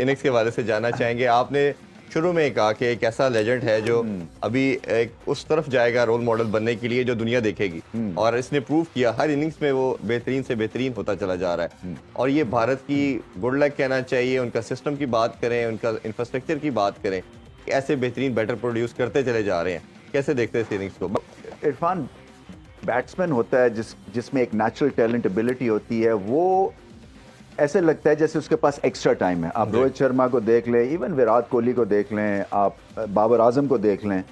Innings के हवाले से जानना चाहेंगे। आपने शुरू में कहा कि एक ऐसा लेजेंड है जो अभी एक उस तरफ जाएगा रोल मॉडल बनने के लिए जो दुनिया देखेगी, और इसने प्रूव किया हर इनिंग्स में वो बेहतरीन से बेहतरीन होता चला जा रहा है। और ये भारत की गुड लक कहना चाहिए। उनका सिस्टम की बात करें, उनका इंफ्रास्ट्रक्चर की बात करें, ऐसे बेहतरीन बैटर प्रोड्यूस करते चले जा रहे हैं। कैसे देखते हैं इस इनिंग्स को? इरफान बैट्समैन होता है जिसमें एक नेचुरल टैलेंट एबिलिटी होती है, वो ऐसे लगता है जैसे उसके पास एक्स्ट्रा टाइम है। आप रोहित शर्मा को देख लें, इवन विराट कोहली को देख लें, आप बाबर आजम को देख लें,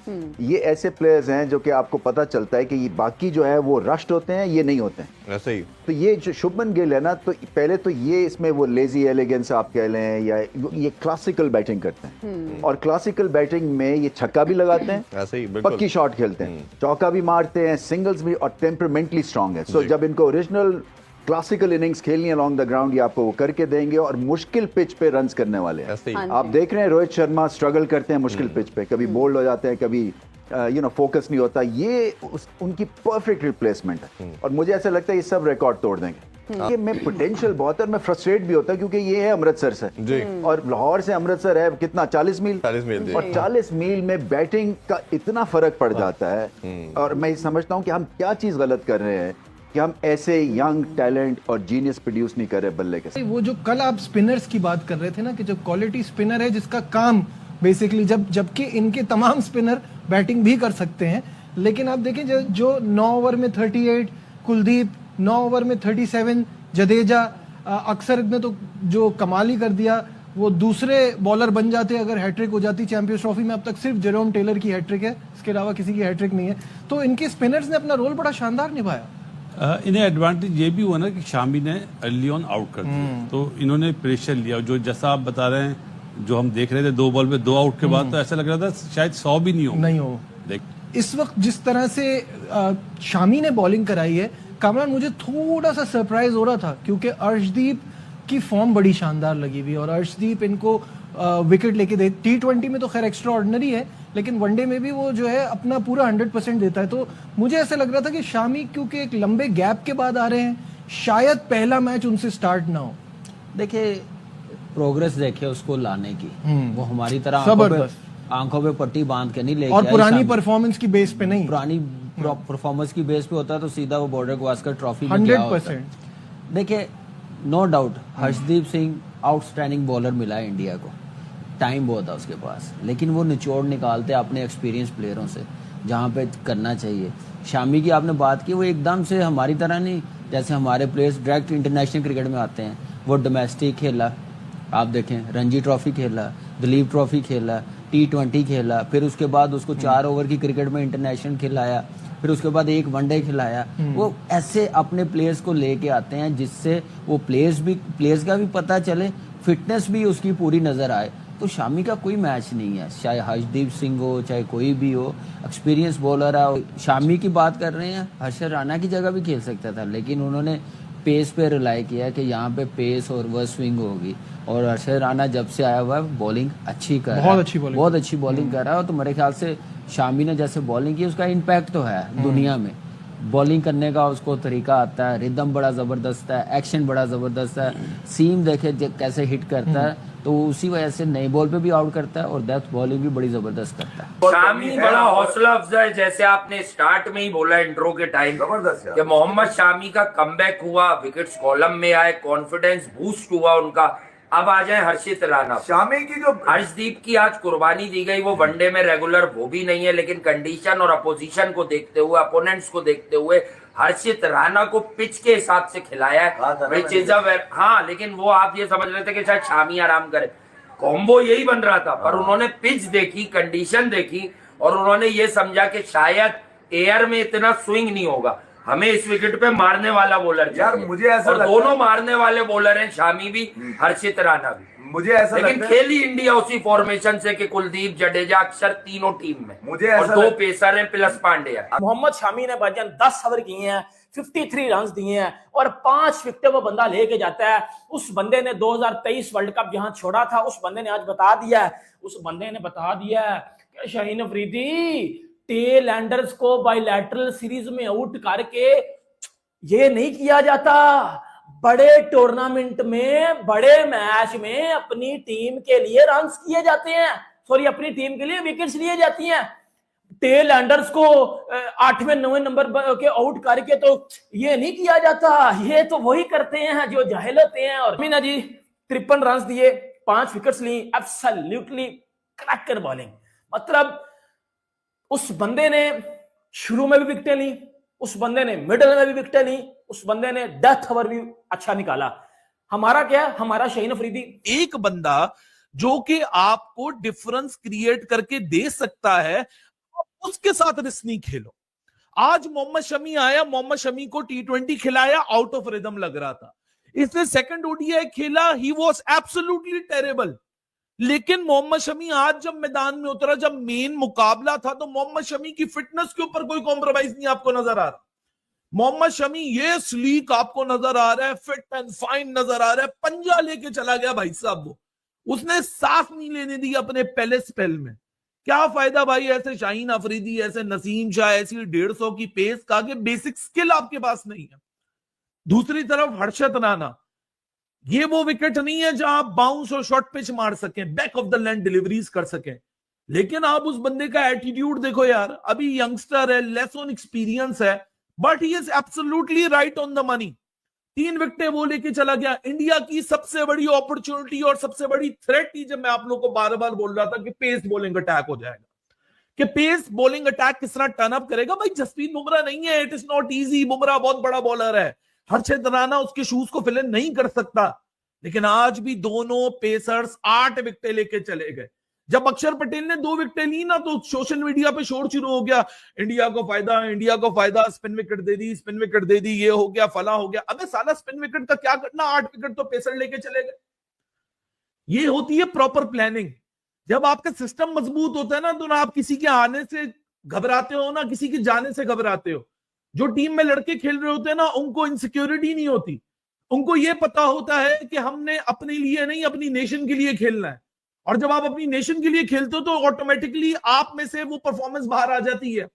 ये ऐसे प्लेयर्स हैं जो कि आपको पता चलता है कि ये बाकी जो है वो रश्ड होते हैं, ये नहीं होते हैं। ऐसे ही तो ये जो शुभमन गिल है ना, तो पहले तो ये इसमें वो लेजी एलिगेंस आप कह लें, या ये क्लासिकल बैटिंग करते हैं, और क्लासिकल बैटिंग में ये छक्का भी लगाते हैं, ऐसे ही पक्की शॉट खेलते हैं, चौका भी मारते हैं, सिंगल्स भी, और टेम्परामेंटली स्ट्रांग है। सो जब इनको ओरिजिनल क्लासिकल इनिंग्स खेलनी है अलोंग द ग्राउंड, ये आपको वो करके देंगे, और मुश्किल पिच पे रन्स करने वाले हैं। आप देख रहे हैं रोहित शर्मा स्ट्रगल करते हैं मुश्किल पिच पे, कभी बोल्ड हो जाते हैं, कभी फोकस नहीं होता। ये उनकी परफेक्ट रिप्लेसमेंट है, और मुझे ऐसा लगता है ये सब रिकॉर्ड तोड़ देंगे। ये में पोटेंशियल बहुत है, और मैं फ्रस्ट्रेट भी होता क्योंकि ये है अमृतसर से, और लाहौर से अमृतसर है कितना 40 मील, और 40 मील में बैटिंग का इतना फर्क पड़ जाता है। और मैं समझता हूँ कि हम क्या चीज गलत कर रहे हैं कि हम ऐसे यंग टैलेंट और जीनियस प्रोड्यूस नहीं कर रहे बल्ले के साथ। वो जो कल आप स्पिनर्स की बात कर रहे थे ना, कि जो क्वालिटी स्पिनर है जिसका काम बेसिकली, जबकि इनके तमाम स्पिनर बैटिंग भी कर सकते हैं, लेकिन आप देखें जो 9 ओवर में 38, कुलदीप 9 ओवर में 37, जडेजा अक्सर ने तो जो कमाल ही कर दिया, वो दूसरे बॉलर बन जाते अगर हैट्रिक हो जाती। चैंपियंस ट्रॉफी में अब तक सिर्फ जेरोम टेलर की हैट्रिक है, इसके अलावा किसी की हैट्रिक नहीं है। तो इनके स्पिनर्स ने अपना रोल बड़ा शानदार निभाया। इन्हें एडवांटेज ये भी हुआ ना कि शामी ने अर्ली ऑन आउट कर दिया, तो इन्होंने प्रेशर लिया। जो जैसा आप बता रहे हैं, जो हम देख रहे थे 2 बॉल पे 2 आउट के बाद, तो ऐसा लग रहा था शायद 100 भी नहीं हो। देख इस वक्त जिस तरह से शामी ने बॉलिंग कराई है, कामरान, मुझे थोड़ा सा सरप्राइज हो रहा था, क्योंकि अर्शदीप की फॉर्म बड़ी शानदार लगी हुई, और अर्शदीप इनको विकेट लेके दे। T20 में तो खैर एक्स्ट्रा ऑर्डिनरी है, लेकिन वनडे में भी वो जो है अपना पूरा 100% देता है। तो मुझे ऐसा लग रहा था कि शामी क्योंकि एक लंबे गैप के बाद आ रहे हैं, शायद पहला मैच उनसे स्टार्ट ना हो। देखिए, प्रोग्रेस देखे उसको लाने की, वो हमारी तरह आंखों पे पट्टी बांध के नहीं लेके, और पुरानी परफॉर्मेंस की बेस पे नहीं, पुरानी परफॉर्मेंस की बेस पे होता है तो सीधा वो बॉर्डर गवास्कर ट्रॉफी 100%। देखिए, no doubt Harshdeep Singh outstanding bowler मिला है इंडिया को, टाइम बहुत है उसके पास, लेकिन वो निचोड़ निकालते हैं अपने एक्सपीरियंस प्लेयरों से जहाँ पे करना चाहिए। शामी की आपने बात की, वो एकदम से हमारी तरह नहीं, जैसे हमारे प्लेयर्स डायरेक्ट इंटरनेशनल क्रिकेट में आते हैं। वो डोमेस्टिक खेला, आप देखें रणजी ट्रॉफी खेला, दिलीप ट्रॉफी खेला, T20 खेला, फिर उसके बाद उसको 4 ओवर की क्रिकेट में इंटरनेशनल खिलाया, फिर उसके बाद एक वनडे खिलाया। वो ऐसे अपने प्लेयर्स को लेके आते हैं जिससे वो प्लेयर्स का भी पता चले, फिटनेस भी उसकी पूरी नजर आए। तो शामी का कोई मैच नहीं है, चाहे हर्षदीप सिंह हो, चाहे कोई भी हो, एक्सपीरियंस बॉलर है। शामी की बात कर रहे हैं, हर्षद राणा की जगह भी खेल सकता था, लेकिन उन्होंने पेस पे रिलाई किया कि यहाँ पे पेस और रिवर्स स्विंग होगी, और हर्षद राणा जब से आया हुआ है बॉलिंग अच्छी कर रहा है, बहुत अच्छी बॉलिंग कर रहा है। तो मेरे ख्याल से शामी ने जैसे बॉलिंग की, उसका इम्पैक्ट तो है दुनिया में, बॉलिंग करने का उसको तरीका आता है, रिदम बड़ा जबरदस्त है, एक्शन बड़ा जबरदस्त है, सीम देखे कैसे हिट करता है, तो उसी वजह से नई बॉल पे भी आउट करता है और डेथ बॉलिंग भी बड़ी जबरदस्त करता है। शामी बड़ा हौसला अफजा है, जैसे आपने स्टार्ट में ही बोला इंट्रो के टाइम कि मोहम्मद शामी का कमबैक हुआ, विकेट्स कॉलम में आए, कॉन्फिडेंस बूस्ट हुआ उनका। अब आ जाए हर्षित राणा। शामी की जो हर्षदीप की आज कुर्बानी दी गई, वो वनडे में रेगुलर वो भी नहीं है, लेकिन कंडीशन और अपोजिशन को देखते हुए, अपोनेंट्स को देखते हुए हर्षित राणा को पिच के हिसाब से खिलाया है। हाँ, लेकिन वो आप ये समझ रहे थे कि शायद शामी आराम करे, कॉम्बो यही बन रहा था, पर उन्होंने पिच देखी, कंडीशन देखी, और उन्होंने ये समझा कि शायद एयर में इतना स्विंग नहीं होगा, हमें इस विकेट पे मारने वाला बॉलर यार, मुझे ऐसा और दोनों मारने वाले बॉलर हैं, शामी भी हर्षित राणा भी। मुझे ऐसा लेकिन खेली इंडिया उसी फॉर्मेशन से कि कुलदीप, जडेजा, अक्षर तीनों टीम में, मुझे और 2 पेसर हैं प्लस पांड्या। मोहम्मद शामी ने भाईजान 10 ओवर किए हैं, 53 रन दिए हैं, और 5 विकेट वो बंदा लेके जाता है। उस बंदे ने 2023 वर्ल्ड कप जहां छोड़ा था, उस बंदे ने आज बता दिया कि शाहीन अफरीदी टेल एंडर्स को बायलैटरल सीरीज में आउट करके ये नहीं किया जाता, बड़े टूर्नामेंट में, बड़े मैच में अपनी टीम के लिए रन्स किए जाते हैं, सॉरी अपनी टीम के लिए विकेट्स लिए जाती हैं। टेल एंडर्स को 8वें 9वें नंबर के आउट करके तो ये नहीं किया जाता, ये तो वही करते हैं जो जाहिल होते हैं। और मीना जी 53 रन दिए, 5 विकेट्स ली, एब्सोल्युटली क्रैकर बॉलिंग। मतलब उस बंदे ने शुरू में भी विकेटें ली, उस बंदे ने मिडल में भी विकेटें ली, उस बंदे ने डेथ ओवर भी अच्छा निकाला। हमारा क्या, हमारा शाहीन अफरीदी एक बंदा जो कि आपको डिफरेंस क्रिएट करके दे सकता है, उसके साथ रिस्क नहीं खेलो। आज मोहम्मद शमी आया, मोहम्मद शमी को T20 खिलाया, आउट ऑफ रिदम लग रहा था। इसने सेकंड ओडीआई खेला, ही वाज एब्सोल्युटली टेरेबल। लेकिन मोहम्मद शमी आज जब मैदान में उतरा, जब मेन मुकाबला था, तो मोहम्मद शमी की फिटनेस के ऊपर कोई कॉम्प्रोमाइज नहीं आपको नजर आ रहा। मोहम्मद शमी ये स्लीक आपको नजर आ रहा है, फिट एंड फाइन नजर आ रहा है, पंजा लेके चला गया भाई साहब। वो उसने सांस नहीं लेने दी अपने पहले स्पेल में। क्या फायदा भाई ऐसे शाहीन अफरीदी, ऐसे नसीम शाह, ऐसी 150 की पेस का, कि बेसिक स्किल आपके पास नहीं है। दूसरी तरफ हर्षद राणा, ये वो विकेट नहीं है जहां आप बाउंस और शॉर्ट पिच मार सकें, back of the land deliveries कर सकें। लेकिन आप उस बंदे का एटीट्यूड देखो यार, अभी यंगस्टर है, लेस ऑन एक्सपीरियंस है, but he is absolutely right on the money. 3 विकेटें वो लेके चला गया। इंडिया की सबसे बड़ी अपॉर्चुनिटी और सबसे बड़ी थ्रेट थी, जब मैं आप लोग को बार बार बोल रहा था कि पेस बॉलिंग अटैक हो जाएगा, कि पेस बॉलिंग अटैक किस तरह टर्न अप करेगा। भाई जसप्रीत बुमराह नहीं है, it is not easy. Bumrah बहुत बड़ा बॉलर है, हर्षद राणा उसके शूज को फिल इन नहीं कर सकता। लेकिन आज भी दोनों पेसर्स 8 विकेटें लेके चले गए। जब अक्षर पटेल ने 2 विकेटें ली ना, तो सोशल मीडिया पे शोर शुरू हो गया, इंडिया को फायदा, इंडिया को फायदा, स्पिन विकेट दे दी, स्पिन विकेट दे दी, ये हो गया, फला हो गया। अबे साला स्पिन विकेट का क्या करना, 8 विकेट तो पेसर लेके चले गए। ये होती है प्रॉपर प्लानिंग। जब आपका सिस्टम मजबूत होता है ना, तो ना आप किसी के आने से घबराते हो, ना किसी के जाने से घबराते हो। जो टीम में लड़के खेल रहे होते हैं ना, उनको इनसिक्योरिटी नहीं होती। उनको ये पता होता है कि हमने अपने लिए नहीं, अपनी नेशन के लिए खेलना है। और जब आप अपनी नेशन के लिए खेलते हो, तो ऑटोमेटिकली आप में से वो परफॉर्मेंस बाहर आ जाती है।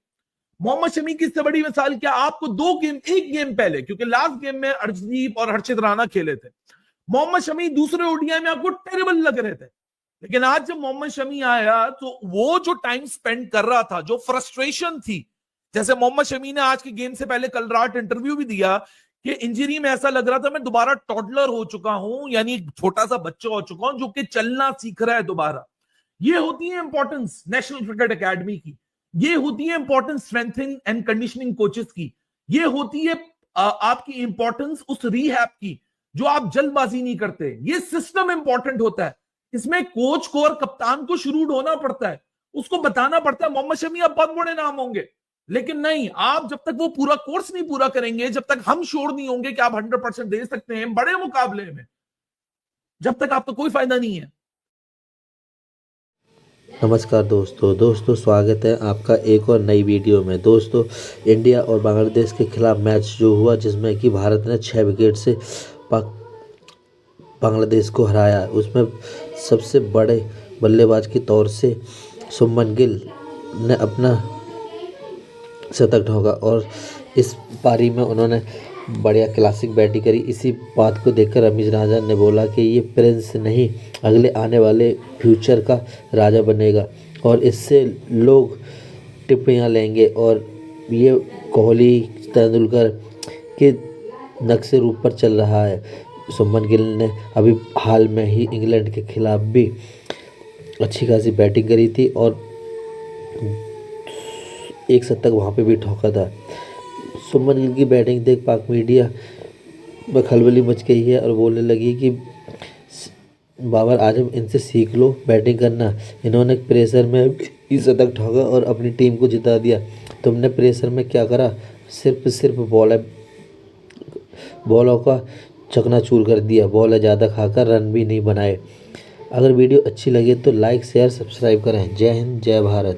मोहम्मद शमी की इससे बड़ी मिसाल क्या, आपको 2 गेम, 1 गेम पहले, क्योंकि लास्ट गेम में अर्शदीप और हर्षद राणा खेले थे, मोहम्मद शमी दूसरे ओडीआई में आपको टेरेबल लग रहे थे। लेकिन आज जब मोहम्मद शमी आया, तो वो जो टाइम स्पेंड कर रहा था, जो फ्रस्ट्रेशन थी, जैसे मोहम्मद शमी ने आज के गेम से पहले कल रात इंटरव्यू भी दिया कि इंजरी में ऐसा लग रहा था मैं दोबारा टॉडलर हो चुका हूं, यानी छोटा सा बच्चा हो चुका हूं जो कि चलना सीख रहा है दोबारा। ये होती है इंपॉर्टेंस नेशनल क्रिकेट एकेडमी की, ये होती है importance strengthening and conditioning coaches की, ये होती है आपकी इंपॉर्टेंस उस रीहैब की, जो आप जल्दबाजी नहीं करते। ये सिस्टम इंपॉर्टेंट होता है, इसमें कोच को और कप्तान को शुरू होना पड़ता है, उसको बताना पड़ता है। मोहम्मद शमी अब बहुत बड़े नाम होंगे, लेकिन नहीं, आप जब तक वो पूरा कोर्स नहीं पूरा करेंगे, जब तक हम श्योर नहीं होंगे कि आप 100% दे सकते हैं बड़े मुकाबले में, जब तक आपको कोई फायदा नहीं है। नमस्कार दोस्तों स्वागत है आपका एक और नई वीडियो में। दोस्तों, इंडिया और बांग्लादेश के खिलाफ मैच जो हुआ, जिसमें कि भारत ने 6 विकेट से बांग्लादेश को हराया, उसमें सबसे बड़े बल्लेबाज के तौर से शुभमन गिल ने अपना शतक ठोका और इस पारी में उन्होंने बढ़िया क्लासिक बैटिंग करी। इसी बात को देखकर रमीज राजा ने बोला कि ये प्रिंस नहीं, अगले आने वाले फ्यूचर का राजा बनेगा और इससे लोग टिप्पणियाँ लेंगे और ये कोहली, तेंदुलकर के नक्शे रूप पर चल रहा है। शुभमन गिल ने अभी हाल में ही इंग्लैंड के खिलाफ भी अच्छी खासी बैटिंग करी थी और 1 शतक वहाँ पे भी ठोका था। शुभमन गिल की बैटिंग देख पाक मीडिया में खलबली मच गई है और बोलने लगी कि बाबर आजम इनसे सीख लो बैटिंग करना, इन्होंने प्रेशर में 20 शतक ठोका और अपनी टीम को जिता दिया, तुमने प्रेशर में क्या करा, सिर्फ बॉलों का चकनाचूर कर दिया, बॉल ज़्यादा खाकर रन भी नहीं बनाए। अगर वीडियो अच्छी लगे तो लाइक शेयर सब्सक्राइब करें। जय हिंद, जय भारत।